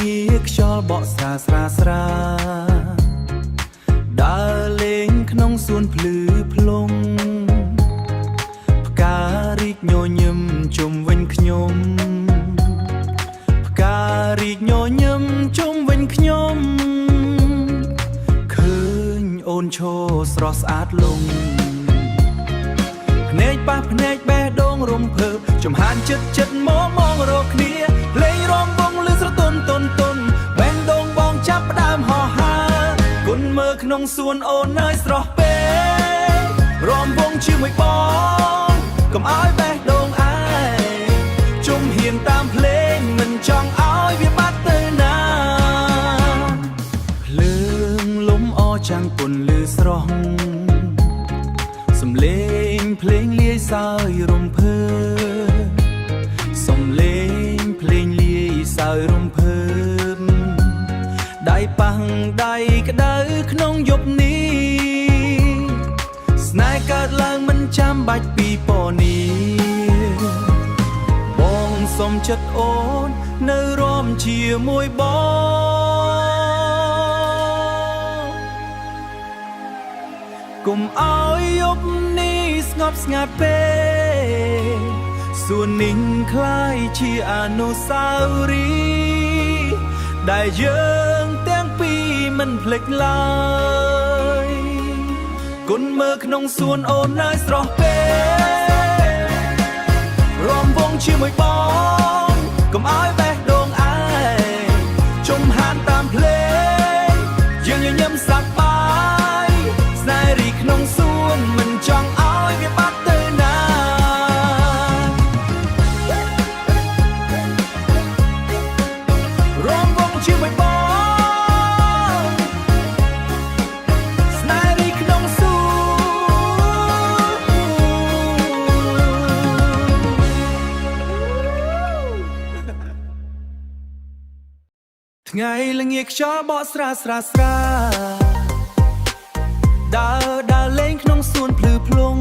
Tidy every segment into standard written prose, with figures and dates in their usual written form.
ងាខ្យល់បក់ស្រាស្រាស្រាដើរលេងក្នុងសួនភ្លឺភ្លុងផ្ការីកញញឹមជុំវិញខ្ញុំផ្ការីកញញឹមជុំវិញខ្ញុំឃើញអូនឈរស្រស់ស្អាតលងភ្នែកប៉ះភ្នែកបេះដូងរំភើបចំហានចិត្តមองរកគ្នាភ្លេងរំវង់លឺស្រទន់បេះដូងបងចាប់ផ្ដើមហោះហើរគុនមើលក្នុងសួនអូននៅស្រស់ពេករំវង់ជាមួយបងកុំឲ្យបេះដូងឯងជុំហ៊ានតាមភ្លេងមិនចង់ឲ្យវាបាត់ទៅណាភ្លើងលំអចាំងពុនលឺស្រស់សំឡេងភ្លេងលាយសើយរំភើសំឡេងភ្លេងលាយសើយរំភើដៃប៉ះដៃក្តៅក្នុងយប់នេះស្នេហ៍កើតឡើងមិនចាំបាច់ពីពណ៌នេះបងសុំចិត្តអូននៅរំជាមួយបងកុំឲ្យយប់នេះស្ងប់ស្ងាត់ពេកសួននេះคล้ายជាអនុស្សាវរីយ៍ដែលយើងទាំងពីរមិនភ្លេចឡើយគុនមើលក្នុងសួនអូននៅស្រស់ពេករំវង់ជាមួយបងកុំឲ្យបេះដូងឯងជុំហានតាមភ្លេងយើងញញឹមសប្បាយស្នេហ៍រីក្នុងសួនមិនចង់ឲ្យវាបាត់ទៅណារំវង់ជាមួយបងស្នេហ៍រីក្នុងសួនថ្ងៃល្ងាចខ្យល់បក់ស្រាស្រាស្រាដើរលេងក្នុងសួនភ្លឺភ្លុង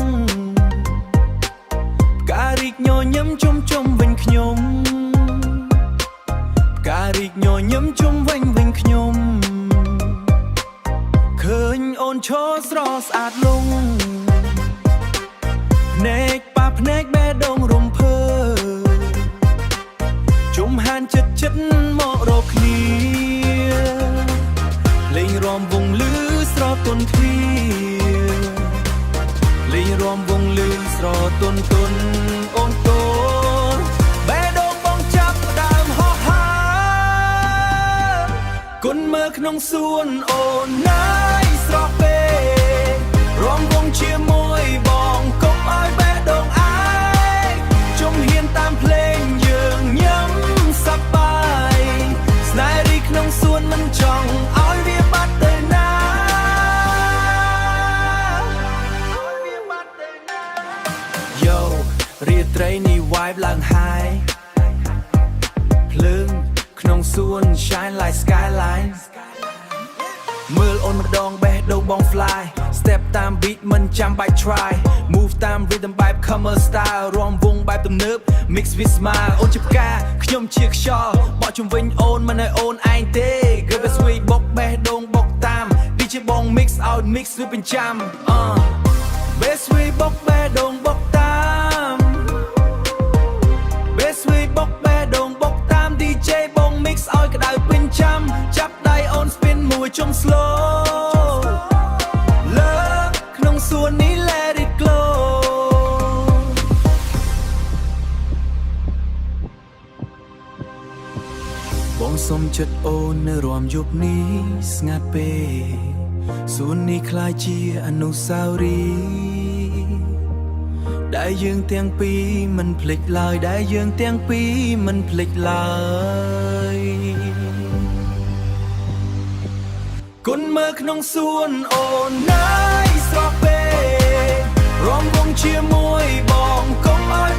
ផ្ការីកញញឹមជុំវិញខ្ញុំផ្ការីកញញឹមជុំវិញខ្ញុំឃើញអូនឈរស្រស់ស្អាតលងភ្នែកប៉ះភ្នែកបេះដូងរំភើជុំហានចិត្តមករកគ្នាលេងរំវង់លឺស្រទន់គ្នាលេងរំវង់លឺស្រទន់អូនកូនបេះដូងបងចាប់ដើមហោះហើរគុនមើលក្នុងសួនអូនណាយស្រស់ពេករំវង់ជាមួយបងកុំឲ្យបេះដូងឯងជុំហ៊ានតាមភ្លេងយើងញ៉ាំសប្បាយស្នេហ៍រីក្នុងសួនមិនចង់ឲ្យវាបាត់ទៅណាយោរាត្រីនេះ vibe ឡើង high ភ្លើងក្នុងសួន shine like skyline មើលអូនម្ដងបេះដូងបង fly step តាម beat មិនចាំបាច់ try move តាម rhythm បែប comer style រាំវង់បែបទំនើប mix with smile អូនជាផ្កាខ្ញុំជាខ្យល់បក់ជុំវិញអូនមិនឲ្យអូនឯងទេ Girl best way បុកបេះដូងបុកតាម DJ បង mix out mix វាបញ្ចាំ best way បុកបេះដូងបុកតាម best way បុកបេះដូងបុកតាម DJ បង mix ឲ្យក្តៅពេញចាំចាប់ដៃអូន spin មួយជុំ slow លើក្នុងសួននេះ let it glow បងសុំចិត្តអូននៅរំយប់នេះស្ងាត់ពេកសួននេះคล้ายជាអនុស្សាវរីយ៍ដែលយើងទាំងពីរមិនភ្លេចឡើយដែលយើងទាំងពីរមិនភ្លេចឡើយគុនមើលក្នុងសួនអូនណាយស្រស់ពេករំវង់ជាមួយបងកុំឲ្យ